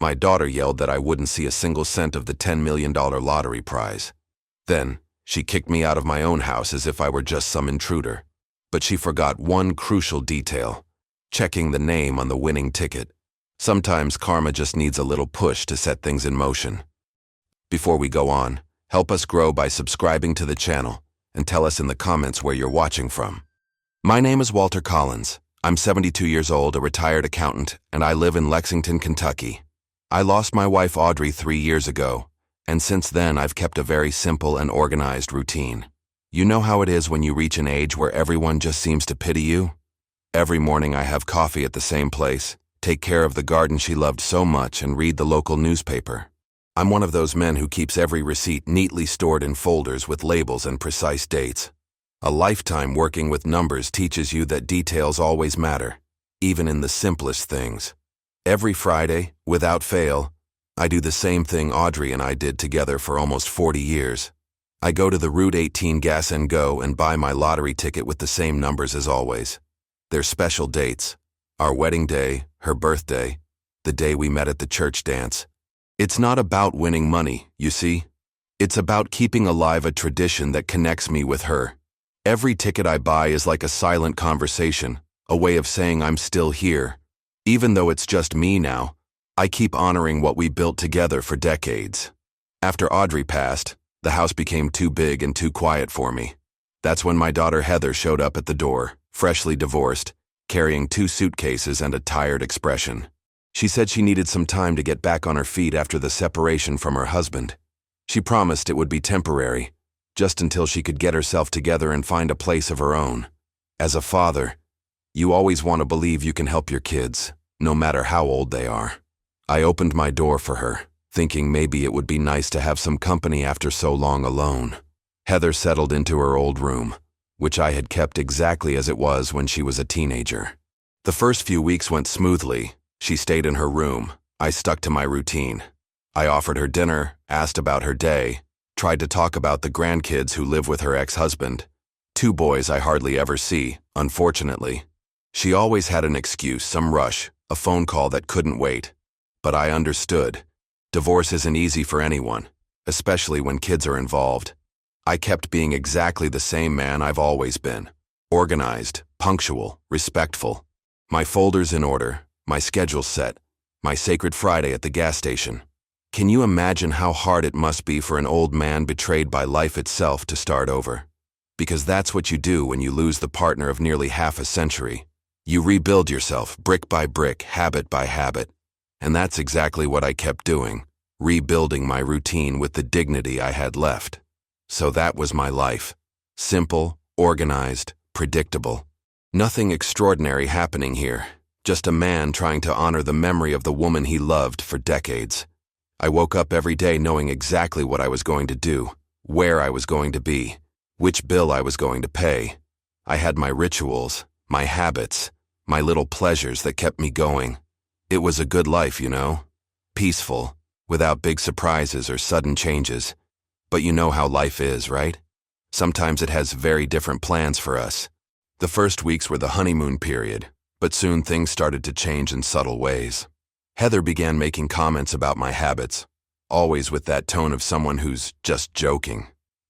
My daughter yelled that I wouldn't see a single cent of the $10 million lottery prize. Then, she kicked me out of my own house as if I were just some intruder. But she forgot one crucial detail: checking the name on the winning ticket. Sometimes karma just needs a little push to set things in motion. Before we go on, help us grow by subscribing to the channel and tell us in the comments where you're watching from. My name is Walter Collins. I'm 72 years old, a retired accountant, and I live in Lexington, Kentucky. I lost my wife Audrey 3 years ago, and since then I've kept a very simple and organized routine. You know how it is when you reach an age where everyone just seems to pity you? Every morning I have coffee at the same place, take care of the garden she loved so much, and read the local newspaper. I'm one of those men who keeps every receipt neatly stored in folders with labels and precise dates. A lifetime working with numbers teaches you that details always matter, even in the simplest things. Every Friday, without fail, I do the same thing Audrey and I did together for almost 40 years. I go to the Route 18 Gas and Go and buy my lottery ticket with the same numbers as always. They're special dates: our wedding day, her birthday, the day we met at the church dance. It's not about winning money, you see. It's about keeping alive a tradition that connects me with her. Every ticket I buy is like a silent conversation, a way of saying I'm still here. Even though it's just me now, I keep honoring what we built together for decades. After Audrey passed, the house became too big and too quiet for me. That's when my daughter Heather showed up at the door, freshly divorced, carrying 2 suitcases and a tired expression. She said she needed some time to get back on her feet after the separation from her husband. She promised it would be temporary, just until she could get herself together and find a place of her own. As a father, you always want to believe you can help your kids, no matter how old they are. I opened my door for her, thinking maybe it would be nice to have some company after so long alone. Heather settled into her old room, which I had kept exactly as it was when she was a teenager. The first few weeks went smoothly. She stayed in her room. I stuck to my routine. I offered her dinner, asked about her day, tried to talk about the grandkids who live with her ex-husband. 2 boys I hardly ever see, unfortunately. She always had an excuse, some rush, a phone call that couldn't wait. But I understood. Divorce isn't easy for anyone, especially when kids are involved. I kept being exactly the same man I've always been. Organized, punctual, respectful. My folders in order, my schedule set, my sacred Friday at the gas station. Can you imagine how hard it must be for an old man betrayed by life itself to start over? Because that's what you do when you lose the partner of nearly half a century. You rebuild yourself, brick by brick, habit by habit. And that's exactly what I kept doing, rebuilding my routine with the dignity I had left. So that was my life. Simple, organized, predictable. Nothing extraordinary happening here. Just a man trying to honor the memory of the woman he loved for decades. I woke up every day knowing exactly what I was going to do, where I was going to be, which bill I was going to pay. I had my rituals, my habits, my little pleasures that kept me going. It was a good life, you know. Peaceful, without big surprises or sudden changes. But you know how life is, right? Sometimes it has very different plans for us. The first weeks were the honeymoon period, but soon things started to change in subtle ways. Heather began making comments about my habits, always with that tone of someone who's just joking.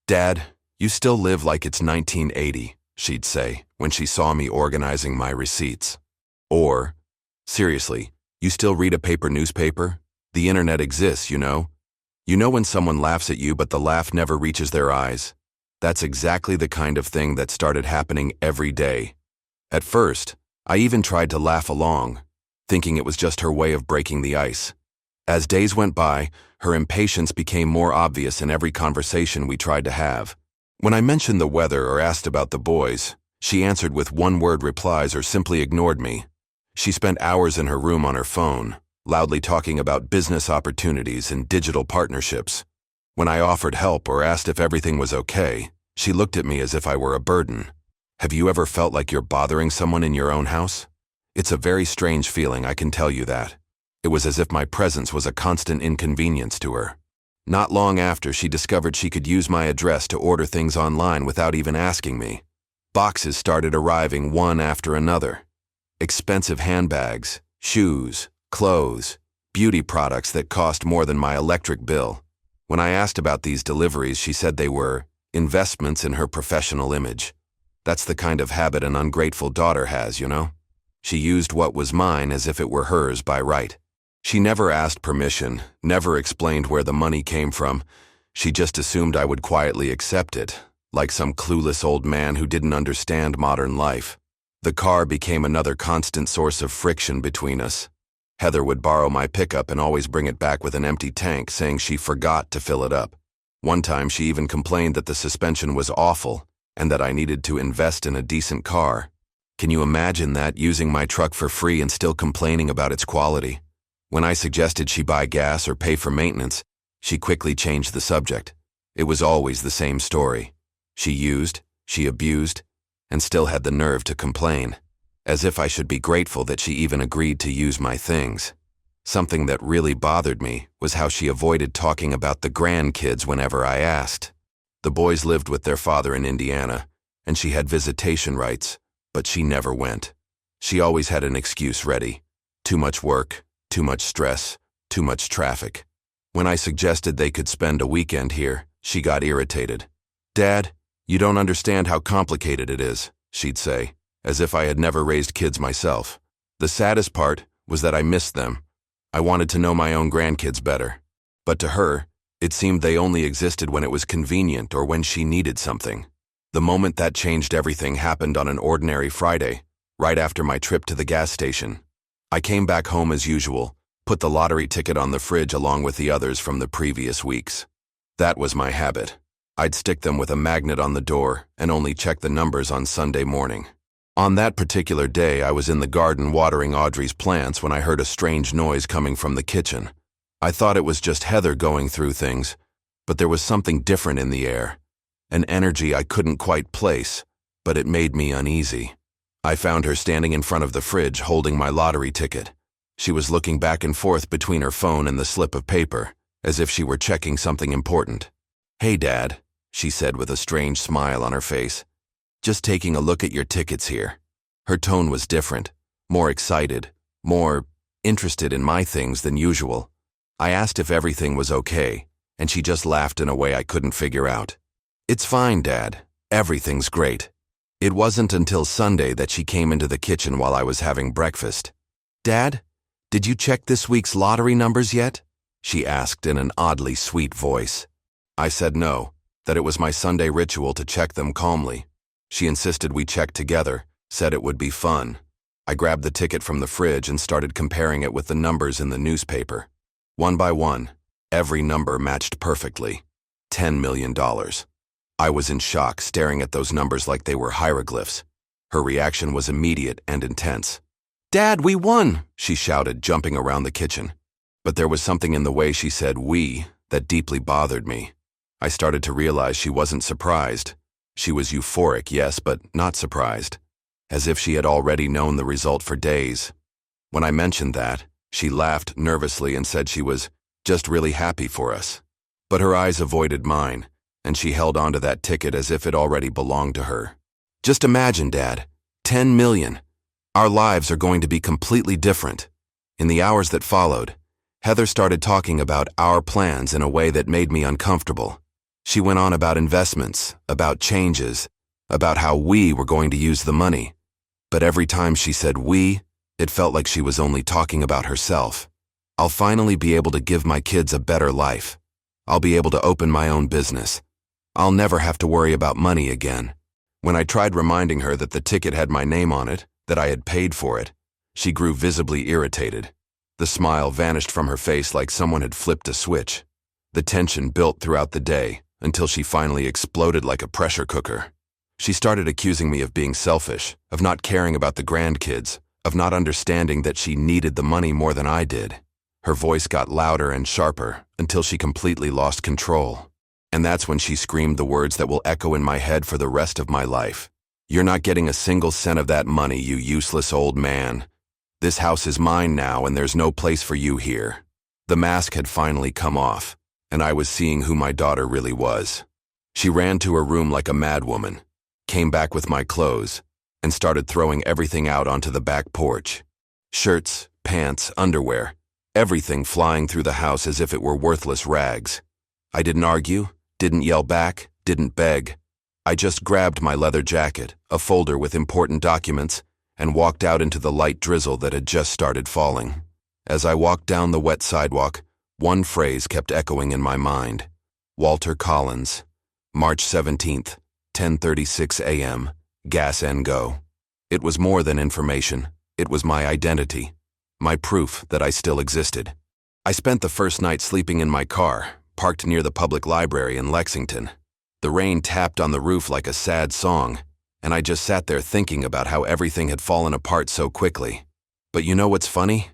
"Dad, you still live like it's 1980, she'd say when she saw me organizing my receipts. Or, "Seriously, you still read a paper newspaper? The internet exists, you know? You know when someone laughs at you but the laugh never reaches their eyes? That's exactly the kind of thing that started happening every day. At first, I even tried to laugh along, thinking it was just her way of breaking the ice. As days went by, her impatience became more obvious in every conversation we tried to have. When I mentioned the weather or asked about the boys, she answered with one-word replies or simply ignored me. She spent hours in her room on her phone, loudly talking about business opportunities and digital partnerships. When I offered help or asked if everything was okay, she looked at me as if I were a burden. Have you ever felt like you're bothering someone in your own house? It's a very strange feeling, I can tell you that. It was as if my presence was a constant inconvenience to her. Not long after, she discovered she could use my address to order things online without even asking me. Boxes started arriving one after another. Expensive handbags, shoes, clothes, beauty products that cost more than my electric bill. When I asked about these deliveries, she said they were investments in her professional image. That's the kind of habit an ungrateful daughter has, you know? She used what was mine as if it were hers by right. She never asked permission, never explained where the money came from. She just assumed I would quietly accept it, like some clueless old man who didn't understand modern life. The car became another constant source of friction between us. Heather would borrow my pickup and always bring it back with an empty tank, saying she forgot to fill it up. One time she even complained that the suspension was awful and that I needed to invest in a decent car. Can you imagine that, using my truck for free and still complaining about its quality? When I suggested she buy gas or pay for maintenance, she quickly changed the subject. It was always the same story. She used, she abused, and still had the nerve to complain, as if I should be grateful that she even agreed to use my things. Something that really bothered me was how she avoided talking about the grandkids whenever I asked. The boys lived with their father in Indiana, and she had visitation rights, but she never went. She always had an excuse ready. Too much work, too much stress, too much traffic. When I suggested they could spend a weekend here, she got irritated. "Dad, you don't understand how complicated it is," she'd say, as if I had never raised kids myself. The saddest part was that I missed them. I wanted to know my own grandkids better. But to her, it seemed they only existed when it was convenient or when she needed something. The moment that changed everything happened on an ordinary Friday, right after my trip to the gas station. I came back home as usual, put the lottery ticket on the fridge along with the others from the previous weeks. That was my habit. I'd stick them with a magnet on the door and only check the numbers on Sunday morning. On that particular day, I was in the garden watering Audrey's plants when I heard a strange noise coming from the kitchen. I thought it was just Heather going through things, but there was something different in the air, an energy I couldn't quite place, but it made me uneasy. I found her standing in front of the fridge holding my lottery ticket. She was looking back and forth between her phone and the slip of paper, as if she were checking something important. "Hey, Dad," she said with a strange smile on her face. "Just taking a look at your tickets here." Her tone was different, more excited, more interested in my things than usual. I asked if everything was okay, and she just laughed in a way I couldn't figure out. "It's fine, Dad. Everything's great." It wasn't until Sunday that she came into the kitchen while I was having breakfast. "Dad, did you check this week's lottery numbers yet?" she asked in an oddly sweet voice. I said no, that it was my Sunday ritual to check them calmly. She insisted we check together, said it would be fun. I grabbed the ticket from the fridge and started comparing it with the numbers in the newspaper. One by one, every number matched perfectly. $10 million. I was in shock, staring at those numbers like they were hieroglyphs. Her reaction was immediate and intense. "Dad, we won!" she shouted, jumping around the kitchen. But there was something in the way she said "we" that deeply bothered me. I started to realize she wasn't surprised. She was euphoric, yes, but not surprised, as if she had already known the result for days. When I mentioned that, she laughed nervously and said she was just really happy for us. But her eyes avoided mine, and she held onto that ticket as if it already belonged to her. "Just imagine, Dad, 10 million. Our lives are going to be completely different." In the hours that followed, Heather started talking about our plans in a way that made me uncomfortable. She went on about investments, about changes, about how we were going to use the money. But every time she said "we," it felt like she was only talking about herself. "I'll finally be able to give my kids a better life. I'll be able to open my own business. I'll never have to worry about money again." When I tried reminding her that the ticket had my name on it, that I had paid for it, she grew visibly irritated. The smile vanished from her face like someone had flipped a switch. The tension built throughout the day until she finally exploded like a pressure cooker. She started accusing me of being selfish, of not caring about the grandkids, of not understanding that she needed the money more than I did. Her voice got louder and sharper until she completely lost control. And that's when she screamed the words that will echo in my head for the rest of my life. "You're not getting a single cent of that money, you useless old man. This house is mine now, and there's no place for you here." The mask had finally come off, and I was seeing who my daughter really was. She ran to her room like a madwoman, came back with my clothes, and started throwing everything out onto the back porch. Shirts, pants, underwear. everything flying through the house as if it were worthless rags. I didn't argue, didn't yell back, didn't beg. I just grabbed my leather jacket, a folder with important documents, and walked out into the light drizzle that had just started falling. As I walked down the wet sidewalk, one phrase kept echoing in my mind. Walter Collins, March 17th, 10:36 a.m., gas and go. It was more than information. It was my identity, my proof that I still existed. I spent the first night sleeping in my car, parked near the public library in Lexington. The rain tapped on the roof like a sad song, and I just sat there thinking about how everything had fallen apart so quickly. But you know what's funny?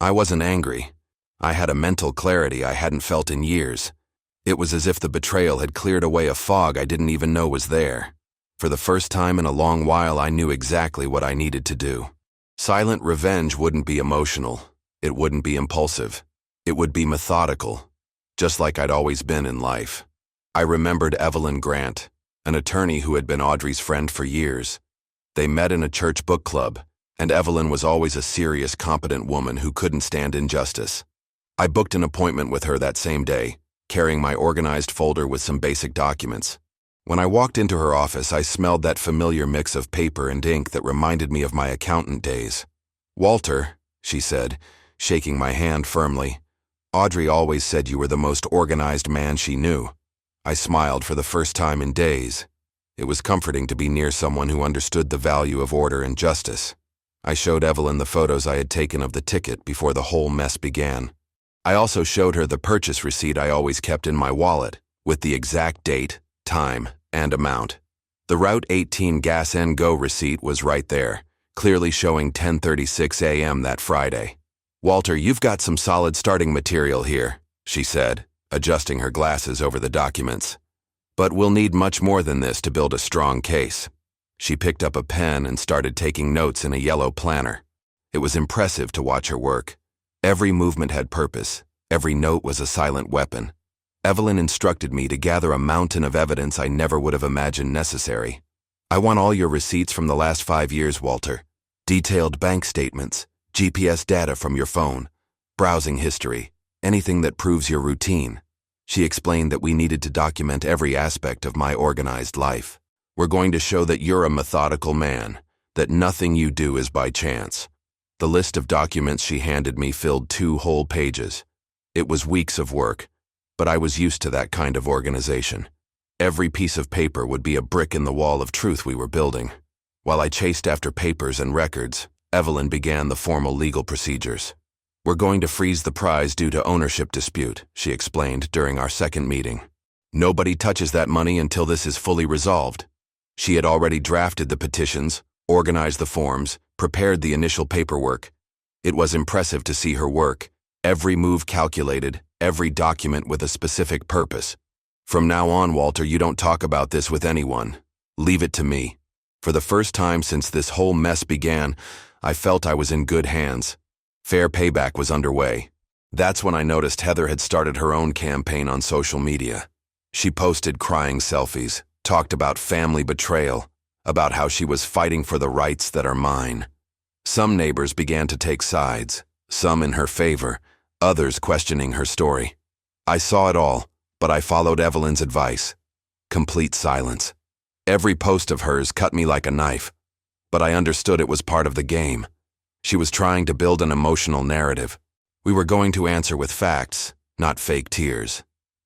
I wasn't angry. I had a mental clarity I hadn't felt in years. It was as if the betrayal had cleared away a fog I didn't even know was there. For the first time in a long while, I knew exactly what I needed to do. Silent revenge wouldn't be emotional. It wouldn't be impulsive. It would be methodical, just like I'd always been in life. I remembered Evelyn Grant, an attorney who had been Audrey's friend for years. They met in a church book club, and Evelyn was always a serious, competent woman who couldn't stand injustice. I booked an appointment with her that same day, carrying my organized folder with some basic documents. When I walked into her office, I smelled that familiar mix of paper and ink that reminded me of my accountant days. "Walter," she said, shaking my hand firmly, "Audrey always said you were the most organized man she knew." I smiled for the first time in days. It was comforting to be near someone who understood the value of order and justice. I showed Evelyn the photos I had taken of the ticket before the whole mess began. I also showed her the purchase receipt I always kept in my wallet, with the exact date, time, and amount. The Route 18 Gas and Go receipt was right there, clearly showing 10:36 a.m. that Friday. "Walter, you've got some solid starting material here," she said, adjusting her glasses over the documents. "But we'll need much more than this to build a strong case." She picked up a pen and started taking notes in a yellow planner. It was impressive to watch her work. Every movement had purpose. Every note was a silent weapon. Evelyn instructed me to gather a mountain of evidence I never would have imagined necessary. "I want all your receipts from the last 5 years, Walter. Detailed bank statements, GPS data from your phone, browsing history, anything that proves your routine." She explained that we needed to document every aspect of my organized life. "We're going to show that you're a methodical man, that nothing you do is by chance." The list of documents she handed me filled 2 whole pages. It was weeks of work, but I was used to that kind of organization. Every piece of paper would be a brick in the wall of truth we were building. While I chased after papers and records, Evelyn began the formal legal procedures. "We're going to freeze the prize due to ownership dispute," she explained during our second meeting. "Nobody touches that money until this is fully resolved." She had already drafted the petitions, organized the forms, prepared the initial paperwork. It was impressive to see her work, every move calculated, every document with a specific purpose. "From now on, Walter, you don't talk about this with anyone. Leave it to me." For the first time since this whole mess began, I felt I was in good hands. Fair payback was underway. That's when I noticed Heather had started her own campaign on social media. She posted crying selfies, talked about family betrayal, about how she was fighting for the rights that are mine. Some neighbors began to take sides, some in her favor, others questioning her story. I saw it all, but I followed Evelyn's advice. Complete silence. Every post of hers cut me like a knife, but I understood it was part of the game. She was trying to build an emotional narrative. We were going to answer with facts, not fake tears.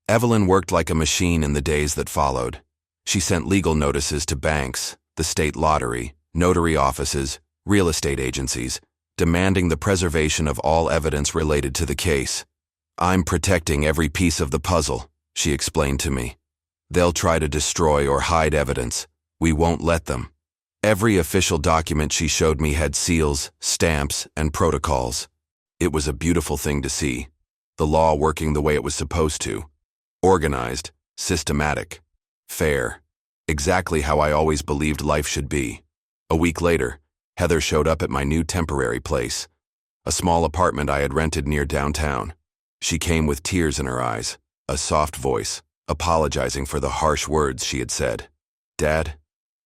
Evelyn worked like a machine in the days that followed. She sent legal notices to banks, the state lottery, notary offices, real estate agencies, demanding the preservation of all evidence related to the case. "I'm protecting every piece of the puzzle," she explained to me. "They'll try to destroy or hide evidence. We won't let them." Every official document she showed me had seals, stamps, and protocols. It was a beautiful thing to see. The law working the way it was supposed to. Organized, systematic, fair. Exactly how I always believed life should be. A week later, Heather showed up at my new temporary place, a small apartment I had rented near downtown. She came with tears in her eyes, a soft voice, apologizing for the harsh words she had said. "Dad,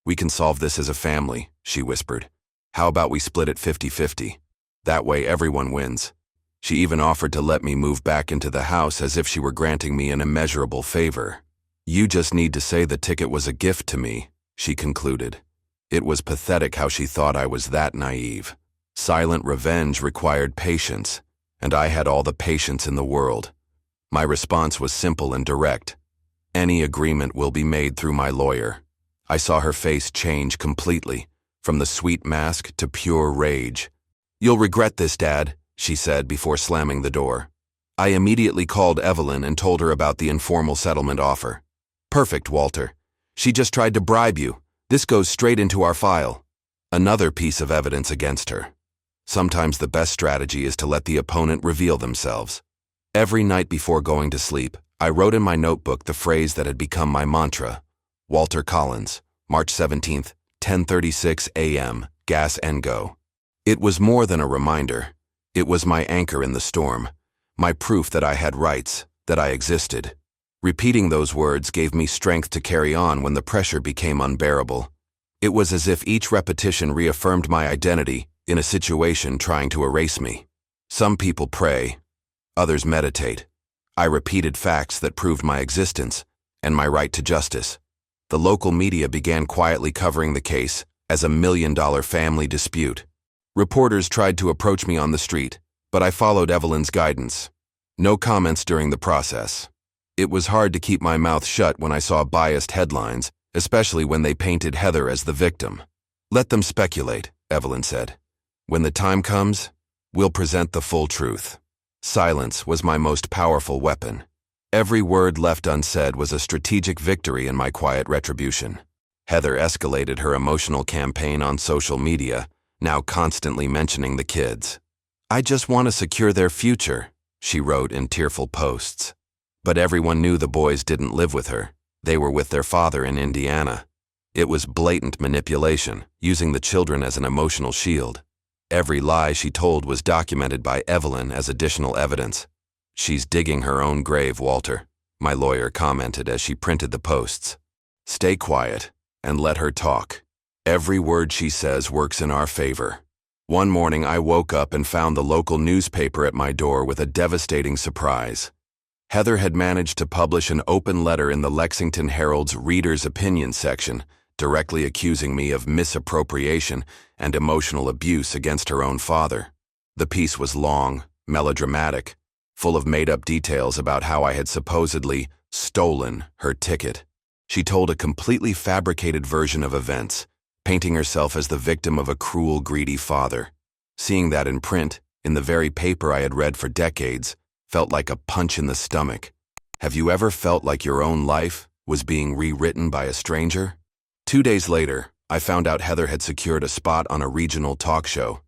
we can solve this as a family," she whispered. "How about we split it 50-50? That way everyone wins." She even offered to let me move back into the house as if she were granting me an immeasurable favor. "You just need to say the ticket was a gift to me," she concluded. It was pathetic how she thought I was that naive. Silent revenge required patience, and I had all the patience in the world. My response was simple and direct. "Any agreement will be made through my lawyer." I saw her face change completely, from the sweet mask to pure rage. "You'll regret this, Dad," she said before slamming the door. I immediately called Evelyn and told her about the informal settlement offer. "Perfect, Walter. She just tried to bribe you. This goes straight into our file." Another piece of evidence against her. Sometimes the best strategy is to let the opponent reveal themselves. Every night before going to sleep, I wrote in my notebook the phrase that had become my mantra. Walter Collins, March 17th, 10:36 a.m., gas and go. It was more than a reminder. It was my anchor in the storm, my proof that I had rights, that I existed. Repeating those words gave me strength to carry on when the pressure became unbearable. It was as if each repetition reaffirmed my identity in a situation trying to erase me. Some people pray, others meditate. I repeated facts that proved my existence and my right to justice. The local media began quietly covering the case as a $1 million family dispute. Reporters tried to approach me on the street, but I followed Evelyn's guidance. No comments during the process. It was hard to keep my mouth shut when I saw biased headlines, especially when they painted Heather as the victim. "Let them speculate," Evelyn said. "When the time comes, we'll present the full truth." Silence was my most powerful weapon. Every word left unsaid was a strategic victory in my quiet retribution. Heather escalated her emotional campaign on social media, now constantly mentioning the kids. "I just want to secure their future," she wrote in tearful posts. But everyone knew the boys didn't live with her. They were with their father in Indiana. It was blatant manipulation, using the children as an emotional shield. Every lie she told was documented by Evelyn as additional evidence. "She's digging her own grave, Walter," my lawyer commented as she printed the posts. "Stay quiet and let her talk. Every word she says works in our favor." One morning I woke up and found the local newspaper at my door with a devastating surprise. Heather had managed to publish an open letter in the Lexington Herald's Reader's Opinion section, directly accusing me of misappropriation and emotional abuse against her own father. The piece was long, melodramatic, full of made-up details about how I had supposedly stolen her ticket. She told a completely fabricated version of events, painting herself as the victim of a cruel, greedy father. Seeing that in print, in the very paper I had read for decades, felt like a punch in the stomach. Have you ever felt like your own life was being rewritten by a stranger? 2 days later, I found out Heather had secured a spot on a regional talk show.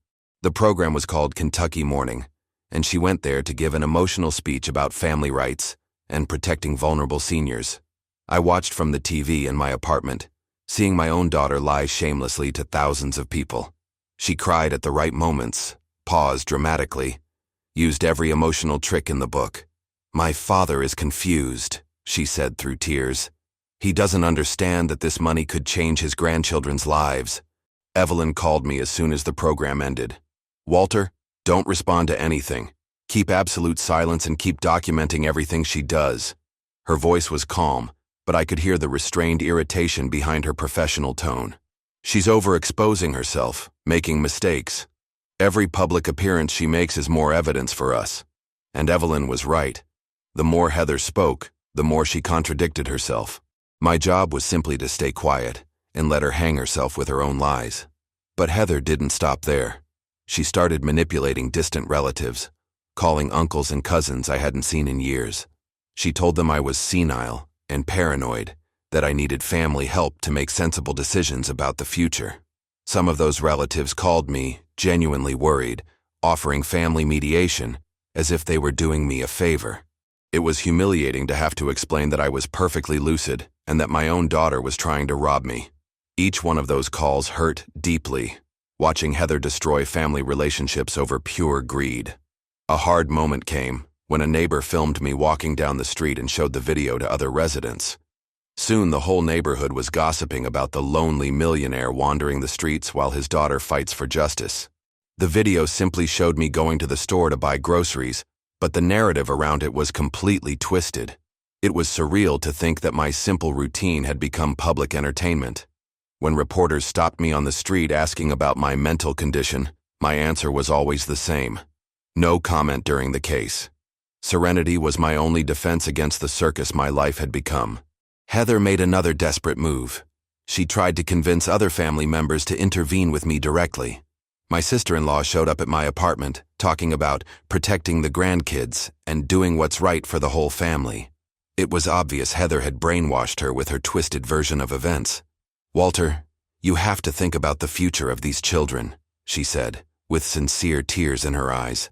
The program was called Kentucky Morning, and she went there to give an emotional speech about family rights and protecting vulnerable seniors. I watched from the TV in my apartment, seeing my own daughter lie shamelessly to thousands of people. She cried at the right moments, paused dramatically, used every emotional trick in the book. "My father is confused," she said through tears. "He doesn't understand that this money could change his grandchildren's lives." Evelyn called me as soon as the program ended. "Walter, don't respond to anything. Keep absolute silence and keep documenting everything she does." Her voice was calm, but I could hear the restrained irritation behind her professional tone. "She's overexposing herself, making mistakes. Every public appearance she makes is more evidence for us." And Evelyn was right. The more Heather spoke, the more she contradicted herself. My job was simply to stay quiet and let her hang herself with her own lies. But Heather didn't stop there. She started manipulating distant relatives, calling uncles and cousins I hadn't seen in years. She told them I was senile and paranoid, that I needed family help to make sensible decisions about the future. Some of those relatives called me, genuinely worried, offering family mediation as if they were doing me a favor. It was humiliating to have to explain that I was perfectly lucid and that my own daughter was trying to rob me. Each one of those calls hurt deeply, watching Heather destroy family relationships over pure greed. A hard moment came when a neighbor filmed me walking down the street and showed the video to other residents. Soon the whole neighborhood was gossiping about the lonely millionaire wandering the streets while his daughter fights for justice. The video simply showed me going to the store to buy groceries, but the narrative around it was completely twisted. It was surreal to think that my simple routine had become public entertainment. When reporters stopped me on the street asking about my mental condition, my answer was always the same: no comment during the case. Serenity was my only defense against the circus my life had become. Heather made another desperate move. She tried to convince other family members to intervene with me directly. My sister-in-law showed up at my apartment, talking about protecting the grandkids and doing what's right for the whole family. It was obvious Heather had brainwashed her with her twisted version of events. "Walter, you have to think about the future of these children," she said, with sincere tears in her eyes.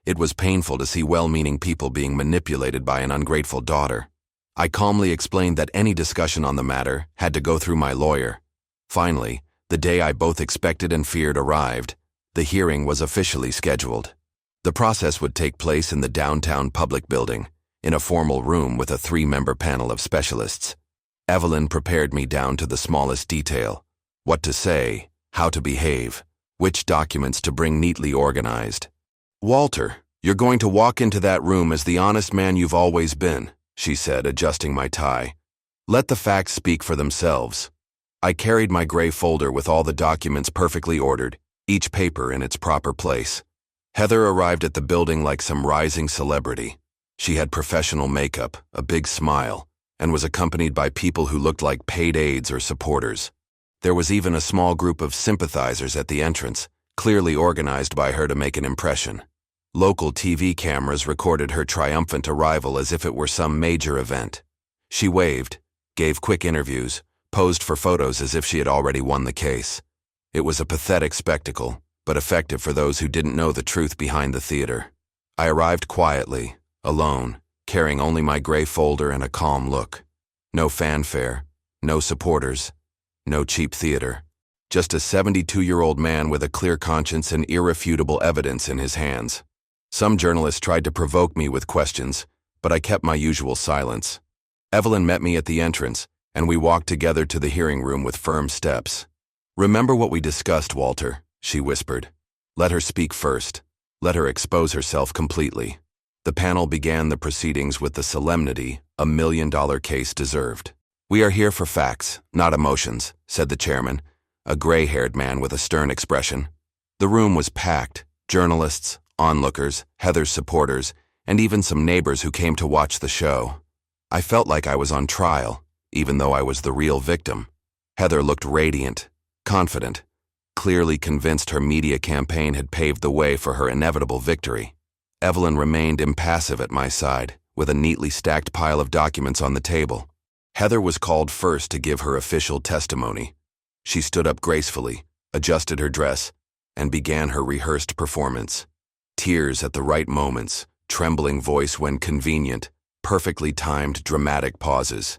It was painful to see well-meaning people being manipulated by an ungrateful daughter. I calmly explained that any discussion on the matter had to go through my lawyer. Finally, the day I both expected and feared arrived. The hearing was officially scheduled. The process would take place in the downtown public building, in a formal room with a 3-member panel of specialists. Evelyn prepared me down to the smallest detail: what to say, how to behave, which documents to bring neatly organized. "Walter, you're going to walk into that room as the honest man you've always been," she said, adjusting my tie. "Let the facts speak for themselves." I carried my gray folder with all the documents perfectly ordered, each paper in its proper place. Heather arrived at the building like some rising celebrity. She had professional makeup, a big smile, and was accompanied by people who looked like paid aides or supporters. There was even a small group of sympathizers at the entrance, clearly organized by her to make an impression. Local TV cameras recorded her triumphant arrival as if it were some major event. She waved, gave quick interviews, posed for photos as if she had already won the case. It was a pathetic spectacle, but effective for those who didn't know the truth behind the theater. I arrived quietly, alone, carrying only my gray folder and a calm look. No fanfare, no supporters, no cheap theater. Just a 72-year-old man with a clear conscience and irrefutable evidence in his hands. Some journalists tried to provoke me with questions, but I kept my usual silence. Evelyn met me at the entrance, and we walked together to the hearing room with firm steps. "Remember what we discussed, Walter," she whispered. "Let her speak first. Let her expose herself completely." The panel began the proceedings with the solemnity a $1-million case deserved. "We are here for facts, not emotions," said the chairman, a gray-haired man with a stern expression. The room was packed: journalists, onlookers, Heather's supporters, and even some neighbors who came to watch the show. I felt like I was on trial, even though I was the real victim. Heather looked radiant, confident, clearly convinced her media campaign had paved the way for her inevitable victory. Evelyn remained impassive at my side, with a neatly stacked pile of documents on the table. Heather was called first to give her official testimony. She stood up gracefully, adjusted her dress, and began her rehearsed performance. Tears at the right moments, trembling voice when convenient, perfectly timed dramatic pauses.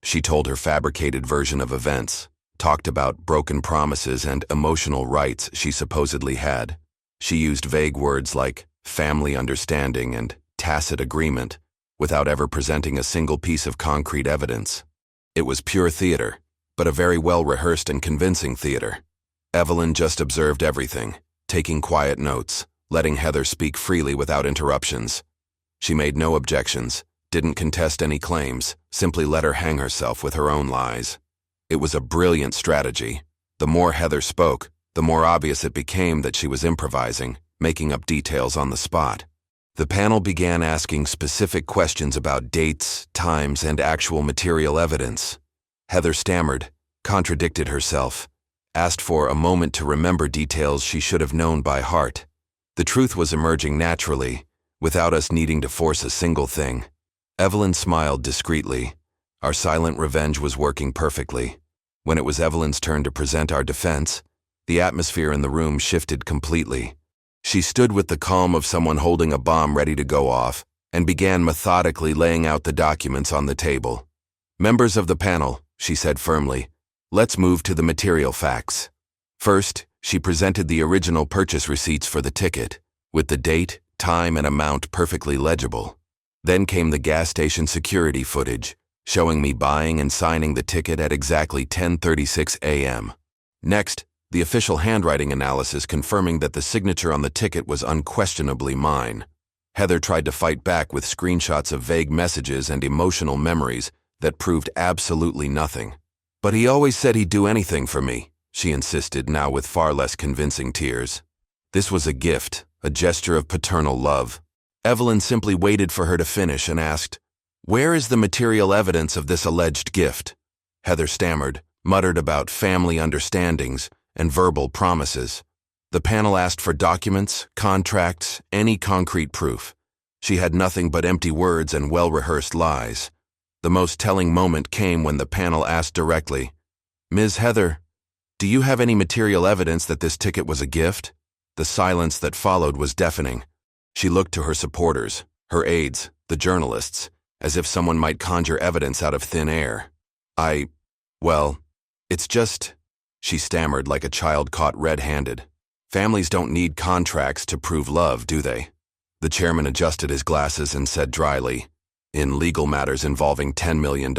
She told her fabricated version of events, talked about broken promises and emotional rights she supposedly had. She used vague words like family understanding and tacit agreement, without ever presenting a single piece of concrete evidence. It was pure theater, but a very well-rehearsed and convincing theater. Evelyn just observed everything, taking quiet notes, letting Heather speak freely without interruptions. She made no objections, didn't contest any claims, simply let her hang herself with her own lies. It was a brilliant strategy. The more Heather spoke, the more obvious it became that she was improvising, making up details on the spot. The panel began asking specific questions about dates, times, and actual material evidence. Heather stammered, contradicted herself, asked for a moment to remember details she should have known by heart. The truth was emerging naturally, without us needing to force a single thing. Evelyn smiled discreetly. Our silent revenge was working perfectly. When it was Evelyn's turn to present our defense, the atmosphere in the room shifted completely. She stood with the calm of someone holding a bomb ready to go off, and began methodically laying out the documents on the table. "Members of the panel," she said firmly, "let's move to the material facts." First, she presented the original purchase receipts for the ticket, with the date, time, and amount perfectly legible. Then came the gas station security footage, showing me buying and signing the ticket at exactly 10:36 a.m. Next, the official handwriting analysis confirming that the signature on the ticket was unquestionably mine. Heather tried to fight back with screenshots of vague messages and emotional memories that proved absolutely nothing. "But he always said he'd do anything for me," she insisted, now with far less convincing tears. This was a gift, a gesture of paternal love. Evelyn simply waited for her to finish and asked, "Where is the material evidence of this alleged gift?" Heather stammered, muttered about family understandings and verbal promises. The panel asked for documents, contracts, any concrete proof. She had nothing but empty words and well-rehearsed lies. The most telling moment came when the panel asked directly, "Ms. Heather, do you have any material evidence that this ticket was a gift?" The silence that followed was deafening. She looked to her supporters, her aides, the journalists, as if someone might conjure evidence out of thin air. Well, it's just," she stammered like a child caught red-handed. "Families don't need contracts to prove love, do they?" The chairman adjusted his glasses and said dryly, "In legal matters involving $10 million,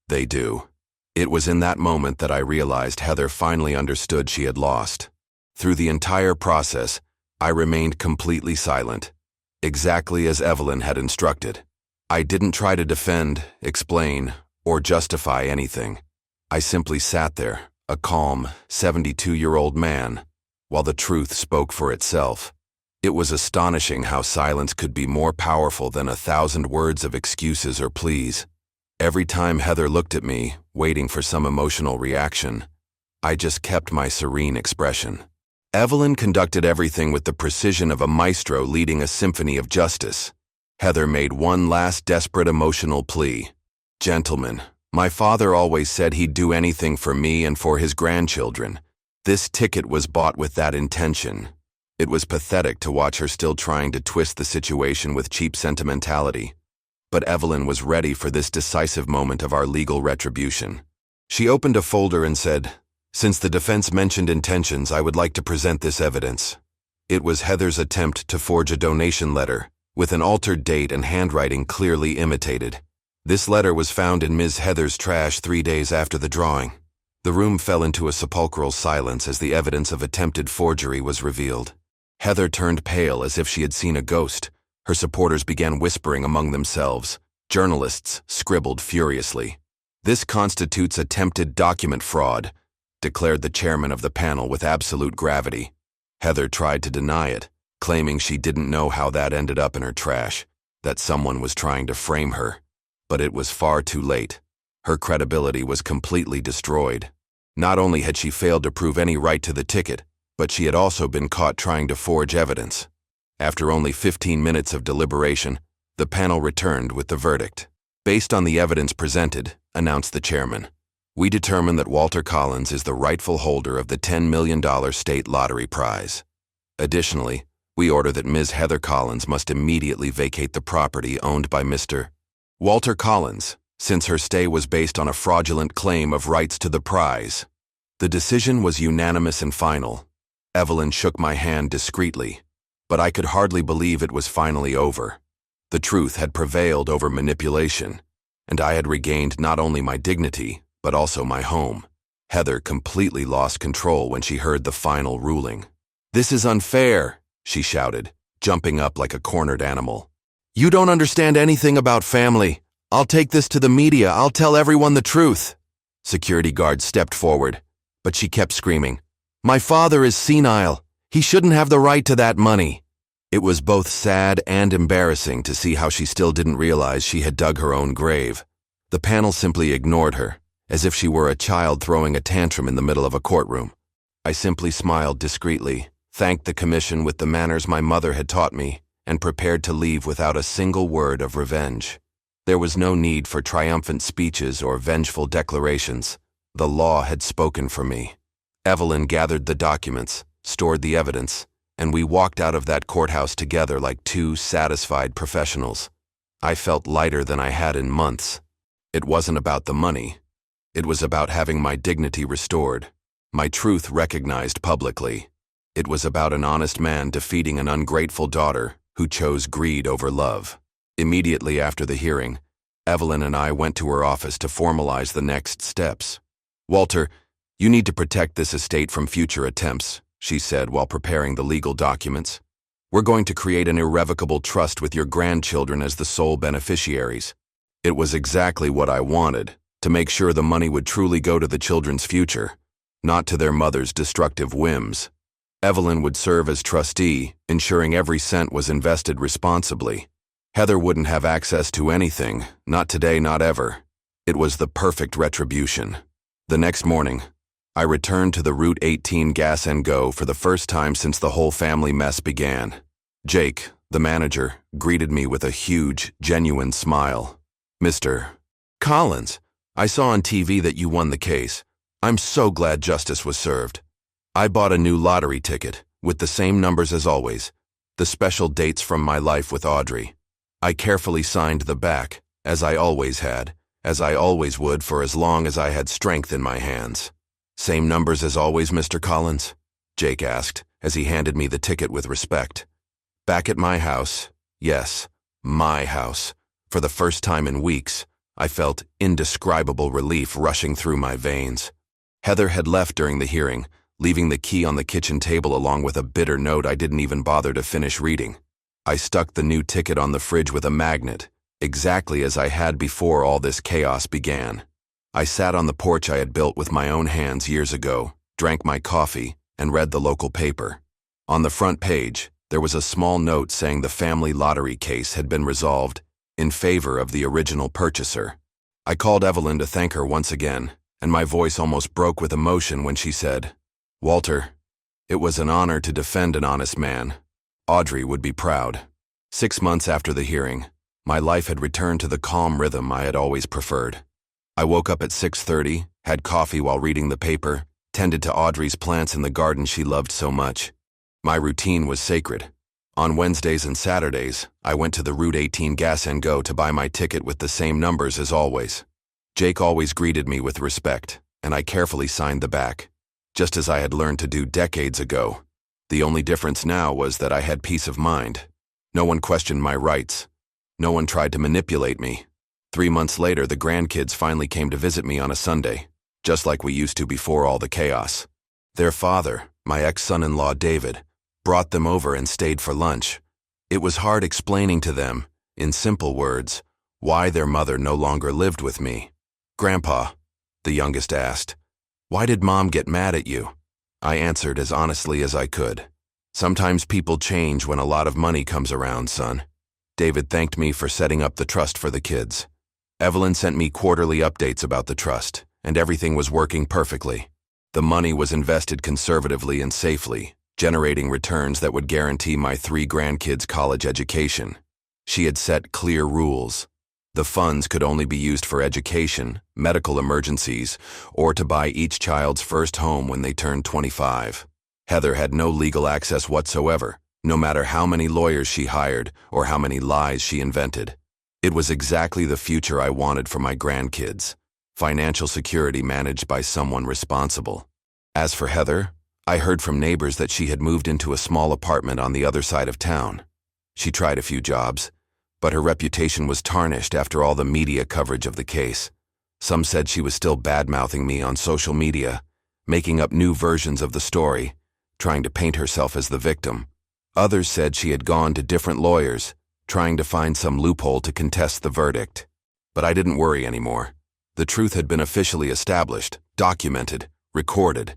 they do." It was in that moment that I realized Heather finally understood she had lost. Through the entire process, I remained completely silent, exactly as Evelyn had instructed. I didn't try to defend, explain, or justify anything. I simply sat there, a calm, 72-year-old man, while the truth spoke for itself. It was astonishing how silence could be more powerful than 1,000 words of excuses or pleas. Every time Heather looked at me, waiting for some emotional reaction, I just kept my serene expression. Evelyn conducted everything with the precision of a maestro leading a symphony of justice. Heather made one last desperate emotional plea. "Gentlemen, my father always said he'd do anything for me and for his grandchildren. This ticket was bought with that intention." It was pathetic to watch her still trying to twist the situation with cheap sentimentality. But Evelyn was ready for this decisive moment of our legal retribution. She opened a folder and said, "Since the defense mentioned intentions, I would like to present this evidence." It was Heather's attempt to forge a donation letter, with an altered date and handwriting clearly imitated. This letter was found in Ms. Heather's trash 3 days after the drawing. The room fell into a sepulchral silence as the evidence of attempted forgery was revealed. Heather turned pale as if she had seen a ghost. Her supporters began whispering among themselves. Journalists scribbled furiously. "This constitutes attempted document fraud," declared the chairman of the panel with absolute gravity. Heather tried to deny it, claiming she didn't know how that ended up in her trash, that someone was trying to frame her. But it was far too late. Her credibility was completely destroyed. Not only had she failed to prove any right to the ticket, but she had also been caught trying to forge evidence. After only 15 minutes of deliberation, the panel returned with the verdict. "Based on the evidence presented," announced the chairman, "we determine that Walter Collins is the rightful holder of the $10 million state lottery prize. Additionally, we order that Ms. Heather Collins must immediately vacate the property owned by Mr. Walter Collins, since her stay was based on a fraudulent claim of rights to the prize." The decision was unanimous and final. Evelyn shook my hand discreetly, but I could hardly believe it was finally over. The truth had prevailed over manipulation, and I had regained not only my dignity, but also my home. Heather completely lost control when she heard the final ruling. "This is unfair," she shouted, jumping up like a cornered animal. "You don't understand anything about family. I'll take this to the media. I'll tell everyone the truth." Security guards stepped forward, but she kept screaming, "My father is senile. He shouldn't have the right to that money." It was both sad and embarrassing to see how she still didn't realize she had dug her own grave. The panel simply ignored her, as if she were a child throwing a tantrum in the middle of a courtroom. I simply smiled discreetly, thanked the commission with the manners my mother had taught me, and prepared to leave without a single word of revenge. There was no need for triumphant speeches or vengeful declarations. The law had spoken for me. Evelyn gathered the documents, stored the evidence, and we walked out of that courthouse together like two satisfied professionals. I felt lighter than I had in months. It wasn't about the money. It was about having my dignity restored, my truth recognized publicly. It was about an honest man defeating an ungrateful daughter who chose greed over love. Immediately after the hearing, Evelyn and I went to her office to formalize the next steps. "Walter, You need to protect this estate from future attempts, she said while preparing the legal documents. We're going to create an irrevocable trust with your grandchildren as the sole beneficiaries. It was exactly what I wanted, to make sure the money would truly go to the children's future, not to their mother's destructive whims. Evelyn would serve as trustee, ensuring every cent was invested responsibly. Heather wouldn't have access to anything, not today, not ever. It was the perfect retribution. The next morning, I returned to the Route 18 Gas and Go for the first time since the whole family mess began. Jake, the manager, greeted me with a huge, genuine smile. "Mr. Collins, I saw on TV that you won the case. I'm so glad justice was served. I bought a new lottery ticket, with the same numbers as always, the special dates from my life with Audrey. I carefully signed the back, as I always had, as I always would for as long as I had strength in my hands." "Same numbers as always, Mr. Collins?" Jake asked, as he handed me the ticket with respect. Back at my house, yes, my house, for the first time in weeks, I felt indescribable relief rushing through my veins. Heather had left during the hearing, leaving the key on the kitchen table along with a bitter note I didn't even bother to finish reading. I stuck the new ticket on the fridge with a magnet, exactly as I had before all this chaos began. I sat on the porch I had built with my own hands years ago, drank my coffee, and read the local paper. On the front page, there was a small note saying the family lottery case had been resolved in favor of the original purchaser. I called Evelyn to thank her once again, and my voice almost broke with emotion when she said, "Walter, it was an honor to defend an honest man. Audrey would be proud." 6 months after the hearing, my life had returned to the calm rhythm I had always preferred. I woke up at 6:30, had coffee while reading the paper, tended to Audrey's plants in the garden she loved so much. My routine was sacred. On Wednesdays and Saturdays, I went to the Route 18 Gas and Go to buy my ticket with the same numbers as always. Jake always greeted me with respect, and I carefully signed the back, just as I had learned to do decades ago. The only difference now was that I had peace of mind. No one questioned my rights. No one tried to manipulate me. 3 months later, the grandkids finally came to visit me on a Sunday, just like we used to before all the chaos. Their father, my ex-son-in-law David, brought them over and stayed for lunch. It was hard explaining to them, in simple words, why their mother no longer lived with me. "Grandpa," the youngest asked, "why did Mom get mad at you?" I answered as honestly as I could. "Sometimes people change when a lot of money comes around, son." David thanked me for setting up the trust for the kids. Evelyn sent me quarterly updates about the trust, and everything was working perfectly. The money was invested conservatively and safely, generating returns that would guarantee my 3 grandkids' college education. She had set clear rules. The funds could only be used for education, medical emergencies, or to buy each child's first home when they turned 25. Heather had no legal access whatsoever, no matter how many lawyers she hired or how many lies she invented. It was exactly the future I wanted for my grandkids, financial security managed by someone responsible. As for Heather, I heard from neighbors that she had moved into a small apartment on the other side of town. She tried a few jobs, but her reputation was tarnished after all the media coverage of the case. Some said she was still bad-mouthing me on social media, making up new versions of the story, trying to paint herself as the victim. Others said she had gone to different lawyers, trying to find some loophole to contest the verdict. But I didn't worry anymore. The truth had been officially established, documented, recorded.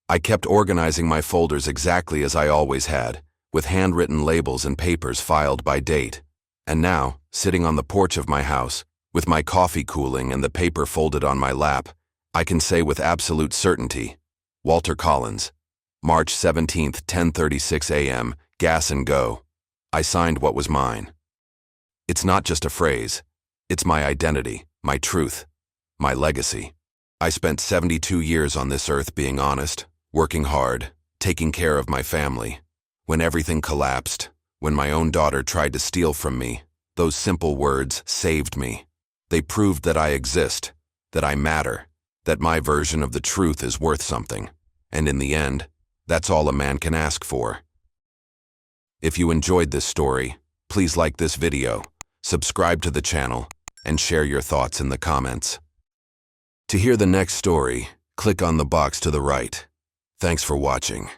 I kept organizing my folders exactly as I always had, with handwritten labels and papers filed by date. And now, sitting on the porch of my house, with my coffee cooling and the paper folded on my lap, I can say with absolute certainty, Walter Collins, March 17th, 10:36 a.m., Gas and Go. I signed what was mine. It's not just a phrase. It's my identity, my truth, my legacy. I spent 72 years on this earth being honest, working hard, taking care of my family. When everything collapsed, when my own daughter tried to steal from me, those simple words saved me. They proved that I exist, that I matter, that my version of the truth is worth something. And in the end, that's all a man can ask for. If you enjoyed this story, please like this video, subscribe to the channel, and share your thoughts in the comments. To hear the next story, click on the box to the right. Thanks for watching.